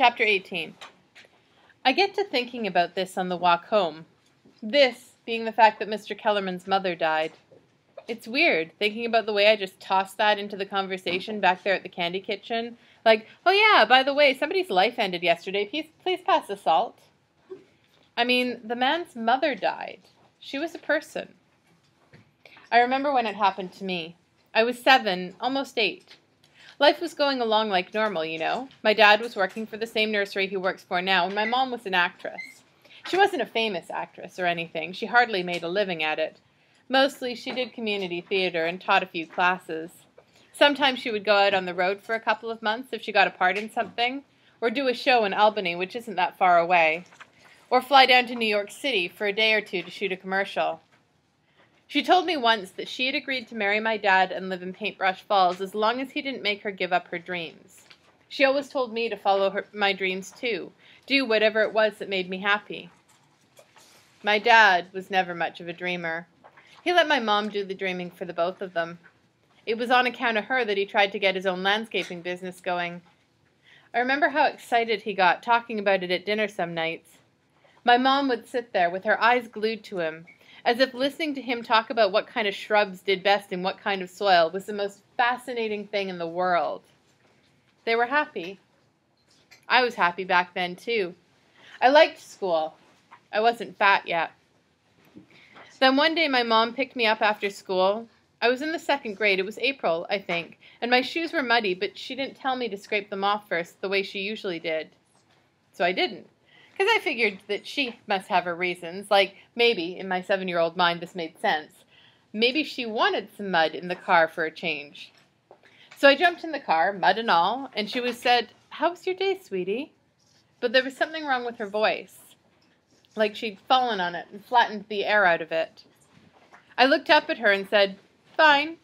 Chapter 18. I get to thinking about this on the walk home. This being the fact that Mr. Kellerman's mother died. It's weird, thinking about the way I just tossed that into the conversation back there at the candy kitchen. Like, oh yeah, by the way, somebody's life ended yesterday. Please pass the salt. I mean, the man's mother died. She was a person. I remember when it happened to me. I was 7, almost 8. Life was going along like normal, you know. My dad was working for the same nursery he works for now, and my mom was an actress. She wasn't a famous actress or anything. She hardly made a living at it. Mostly she did community theater and taught a few classes. Sometimes she would go out on the road for a couple of months if she got a part in something, or do a show in Albany, which isn't that far away, or fly down to New York City for a day or two to shoot a commercial. She told me once that she had agreed to marry my dad and live in Paintbrush Falls as long as he didn't make her give up her dreams. She always told me to follow my dreams too, do whatever it was that made me happy. My dad was never much of a dreamer. He let my mom do the dreaming for the both of them. It was on account of her that he tried to get his own landscaping business going. I remember how excited he got talking about it at dinner some nights. My mom would sit there with her eyes glued to him, as if listening to him talk about what kind of shrubs did best in what kind of soil was the most fascinating thing in the world. They were happy. I was happy back then, too. I liked school. I wasn't fat yet. Then one day my mom picked me up after school. I was in the 2nd grade. It was April, I think, and my shoes were muddy, but she didn't tell me to scrape them off first the way she usually did. So I didn't. Because I figured that she must have her reasons, like maybe, in my 7-year-old mind, this made sense. Maybe she wanted some mud in the car for a change. So I jumped in the car, mud and all, and she said, "How was your day, sweetie?" But there was something wrong with her voice, like she'd fallen on it and flattened the air out of it. I looked up at her and said, "Fine."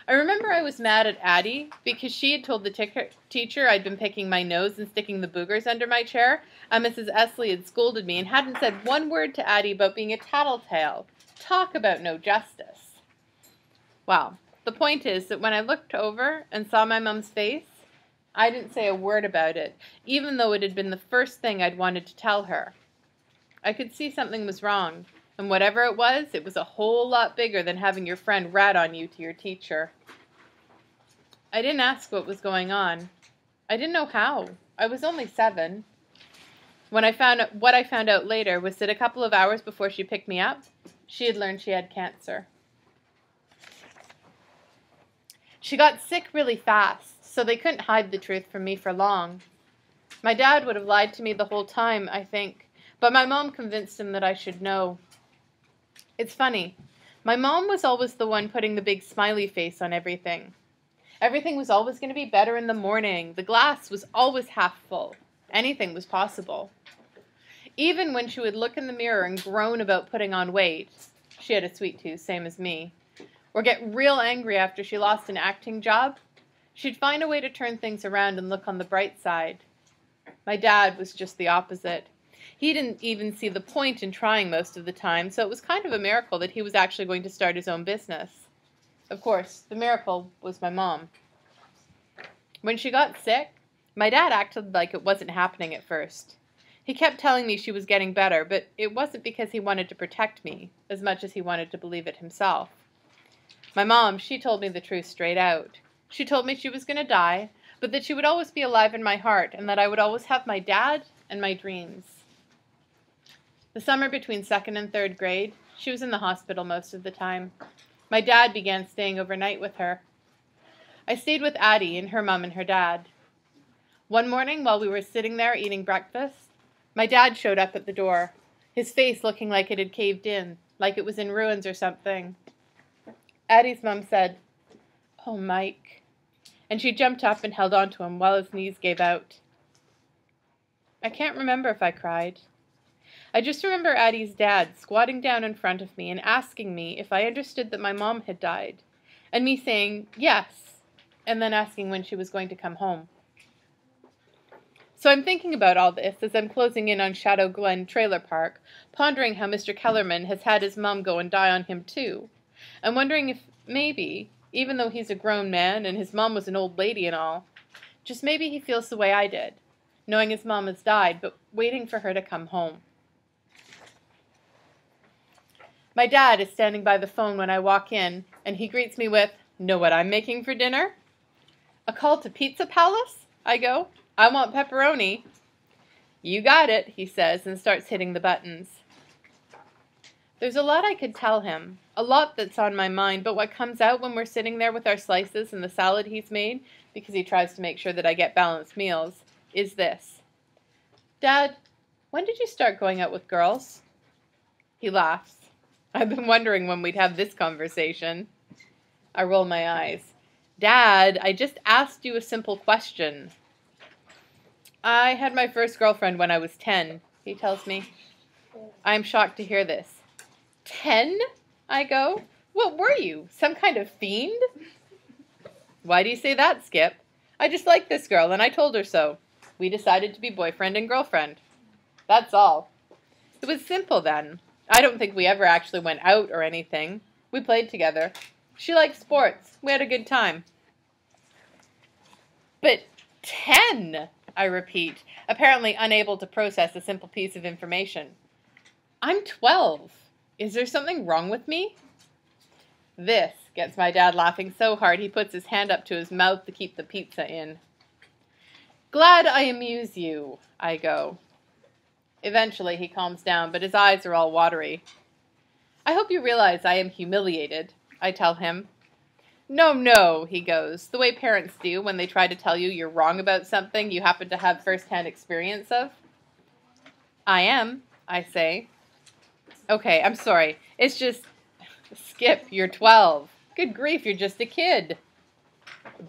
I remember I was mad at Addie because she had told the teacher I'd been picking my nose and sticking the boogers under my chair, and Mrs. Esley had scolded me and hadn't said one word to Addie about being a tattletale. Talk about no justice. Well, the point is that when I looked over and saw my mom's face, I didn't say a word about it, even though it had been the first thing I'd wanted to tell her. I could see something was wrong. And whatever it was a whole lot bigger than having your friend rat on you to your teacher. I didn't ask what was going on. I didn't know how. I was only 7. What I found out later was that a couple of hours before she picked me up, she had learned she had cancer. She got sick really fast, so they couldn't hide the truth from me for long. My dad would have lied to me the whole time, I think, but my mom convinced him that I should know. It's funny. My mom was always the one putting the big smiley face on everything. Everything was always going to be better in the morning. The glass was always half full. Anything was possible. Even when she would look in the mirror and groan about putting on weight, she had a sweet tooth, same as me, or get real angry after she lost an acting job, she'd find a way to turn things around and look on the bright side. My dad was just the opposite. He didn't even see the point in trying most of the time, so it was kind of a miracle that he was actually going to start his own business. Of course, the miracle was my mom. When she got sick, my dad acted like it wasn't happening at first. He kept telling me she was getting better, but it wasn't because he wanted to protect me, as much as he wanted to believe it himself. My mom, she told me the truth straight out. She told me she was going to die, but that she would always be alive in my heart, and that I would always have my dad and my dreams. The summer between 2nd and 3rd grade, she was in the hospital most of the time. My dad began staying overnight with her. I stayed with Addie and her mom and her dad. One morning, while we were sitting there eating breakfast, my dad showed up at the door, his face looking like it had caved in, like it was in ruins or something. Addie's mom said, "Oh, Mike," and she jumped up and held on to him while his knees gave out. I can't remember if I cried. I just remember Addie's dad squatting down in front of me and asking me if I understood that my mom had died, and me saying yes, and then asking when she was going to come home. So I'm thinking about all this as I'm closing in on Shadow Glen Trailer Park, pondering how Mr. Kellerman has had his mom go and die on him too. I'm wondering if maybe, even though he's a grown man and his mom was an old lady and all, just maybe he feels the way I did. knowing his mom has died, but waiting for her to come home. My dad is standing by the phone when I walk in, and he greets me with, "Know what I'm making for dinner?" "A call to Pizza Palace?" I go. "I want pepperoni." "You got it," he says, and starts hitting the buttons. There's a lot I could tell him, a lot that's on my mind, but what comes out when we're sitting there with our slices and the salad he's made, because he tries to make sure that I get balanced meals, is this. "Dad, when did you start going out with girls?" He laughs. I've been wondering when we'd have this conversation. I roll my eyes. "Dad, I just asked you a simple question." "I had my first girlfriend when I was 10, he tells me. I'm shocked to hear this. 10? I go. "What were you, some kind of fiend?" "Why do you say that, Skip? I just liked this girl, and I told her so. We decided to be boyfriend and girlfriend. That's all. It was simple then. I don't think we ever actually went out or anything. We played together. She liked sports. We had a good time." "But 10, I repeat, apparently unable to process a simple piece of information. "I'm 12. Is there something wrong with me?" This gets my dad laughing so hard he puts his hand up to his mouth to keep the pizza in. "Glad I amuse you," I go. Eventually he calms down, but his eyes are all watery. "I hope you realize I am humiliated," I tell him. "No, no," he goes, "the way parents do when they try to tell you you're wrong about something you happen to have first-hand experience of." "I am," I say. "Okay, I'm sorry. It's just, Skip, you're 12. Good grief, you're just a kid."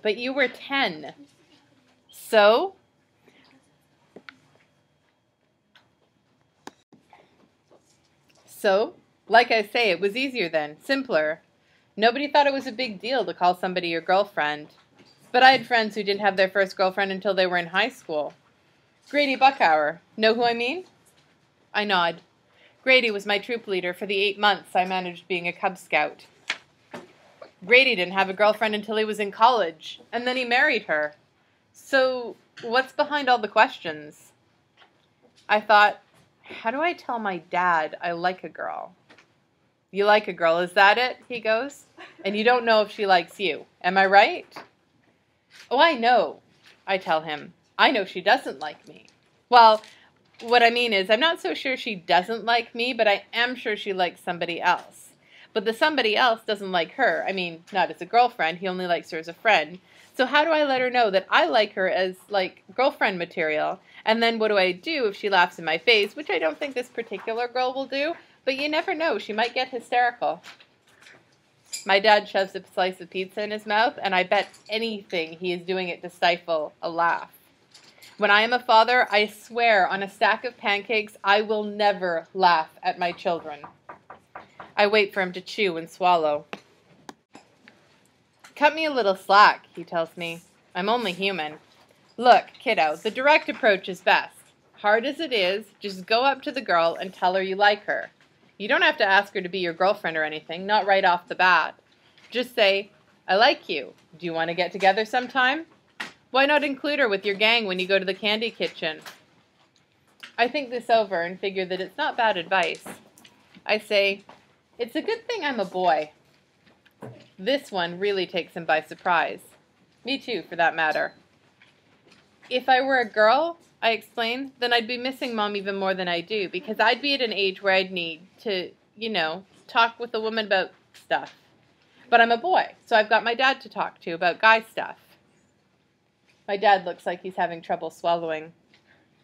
"But you were 10. So?" "So, like I say, it was easier then, simpler. Nobody thought it was a big deal to call somebody your girlfriend. But I had friends who didn't have their first girlfriend until they were in high school. Grady Buckhour. Know who I mean?" I nod. Grady was my troop leader for the 8 months I managed being a Cub Scout. Grady didn't have a girlfriend until he was in college, and then he married her. So, what's behind all the questions? I thought, how do I tell my dad I like a girl? "You like a girl, is that it?" he goes. "And you don't know if she likes you. Am I right?" "Oh, I know," I tell him. "I know she doesn't like me. Well, what I mean is, I'm not so sure she doesn't like me, but I am sure she likes somebody else. But the somebody else doesn't like her. I mean, not as a girlfriend, he only likes her as a friend. So how do I let her know that I like her as, like, girlfriend material? And then what do I do if she laughs in my face, which I don't think this particular girl will do, but you never know, she might get hysterical." My dad shoves a slice of pizza in his mouth, and I bet anything he is doing it to stifle a laugh. When I am a father, I swear on a stack of pancakes I will never laugh at my children. I wait for him to chew and swallow. "Cut me a little slack," he tells me. "I'm only human. Look, kiddo, the direct approach is best. Hard as it is, just go up to the girl and tell her you like her. You don't have to ask her to be your girlfriend or anything, not right off the bat. Just say, 'I like you. Do you want to get together sometime?' Why not include her with your gang when you go to the candy kitchen?" I think this over and figure that it's not bad advice. I say, "It's a good thing I'm a boy." This one really takes him by surprise. Me too, for that matter. "If I were a girl," I explain, "then I'd be missing Mom even more than I do, because I'd be at an age where I'd need to, talk with a woman about stuff. But I'm a boy, so I've got my dad to talk to about guy stuff." My dad looks like he's having trouble swallowing.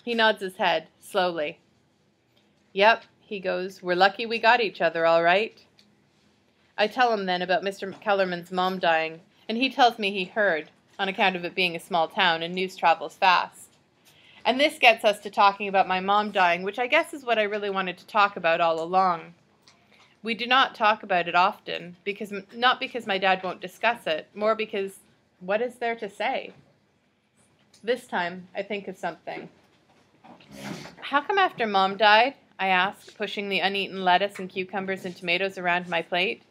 He nods his head, slowly. "Yep," he goes, "we're lucky we got each other, all right." I tell him then about Mr. Kellerman'S mom dying, and he tells me he heard, on account of it being a small town and news travels fast. And this gets us to talking about my mom dying, which I guess is what I really wanted to talk about all along. We do not talk about it often, not because my dad won't discuss it, more because what is there to say? This time, I think of something. "How come after Mom died," I ask, pushing the uneaten lettuce and cucumbers and tomatoes around my plate,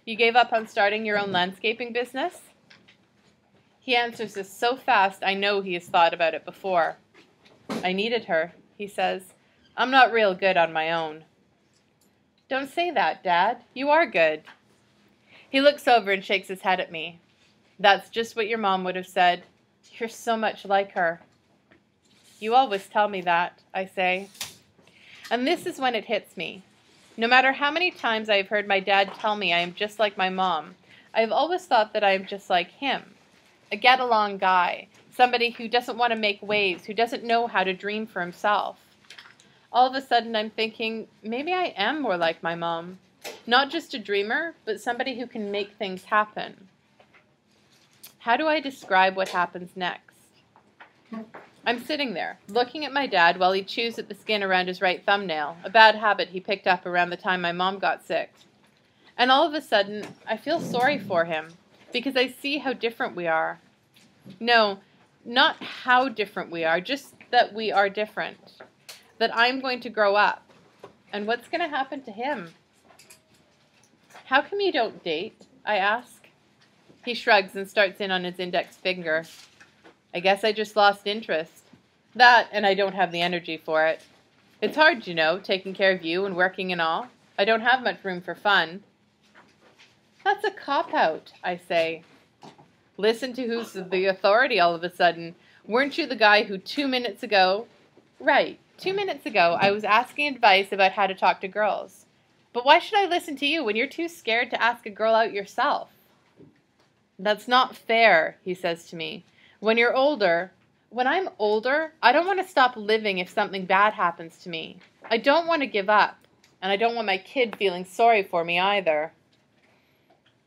"you gave up on starting your own landscaping business?" He answers this so fast I know he has thought about it before. I needed her, he says. I'm not real good on my own. Don't say that, Dad. You are good. He looks over and shakes his head at me. That's just what your mom would have said. You're so much like her. You always tell me that, I say. And this is when it hits me. No matter how many times I have heard my dad tell me I am just like my mom, I have always thought that I am just like him. A get-along guy, somebody who doesn't want to make waves, who doesn't know how to dream for himself. All of a sudden I'm thinking, maybe I am more like my mom. Not just a dreamer, but somebody who can make things happen. How do I describe what happens next? I'm sitting there, looking at my dad while he chews at the skin around his right thumbnail, a bad habit he picked up around the time my mom got sick. And all of a sudden, I feel sorry for him, because I see how different we are. No, not how different we are, just that we are different. That I'm going to grow up. And what's going to happen to him? How come you don't date? I ask. He shrugs and starts in on his index finger. I guess I just lost interest. That, and I don't have the energy for it. It's hard, you know, taking care of you and working and all. I don't have much room for fun. That's a cop-out, I say. Listen to who's the authority all of a sudden. Weren't you the guy who 2 minutes ago... Right, 2 minutes ago, I was asking advice about how to talk to girls. But why should I listen to you when you're too scared to ask a girl out yourself? That's not fair, he says to me. When I'm older, I don't want to stop living if something bad happens to me. I don't want to give up, and I don't want my kid feeling sorry for me either.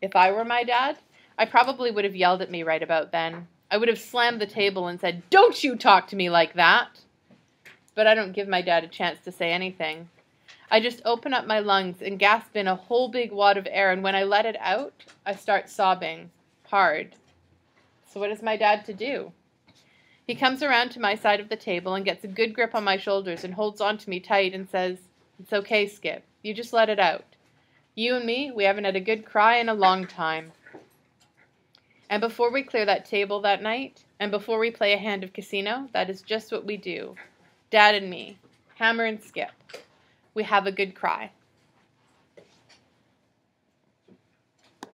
If I were my dad, I probably would have yelled at me right about then. I would have slammed the table and said, "Don't you talk to me like that!" But I don't give my dad a chance to say anything. I just open up my lungs and gasp in a whole big wad of air, and when I let it out, I start sobbing. Hard. So what is my dad to do? He comes around to my side of the table and gets a good grip on my shoulders and holds on to me tight and says, "It's okay, Skip. You just let it out. You and me, we haven't had a good cry in a long time." And before we clear that table that night, and before we play a hand of casino, that is just what we do. Dad and me, Hammer and Skip. We have a good cry.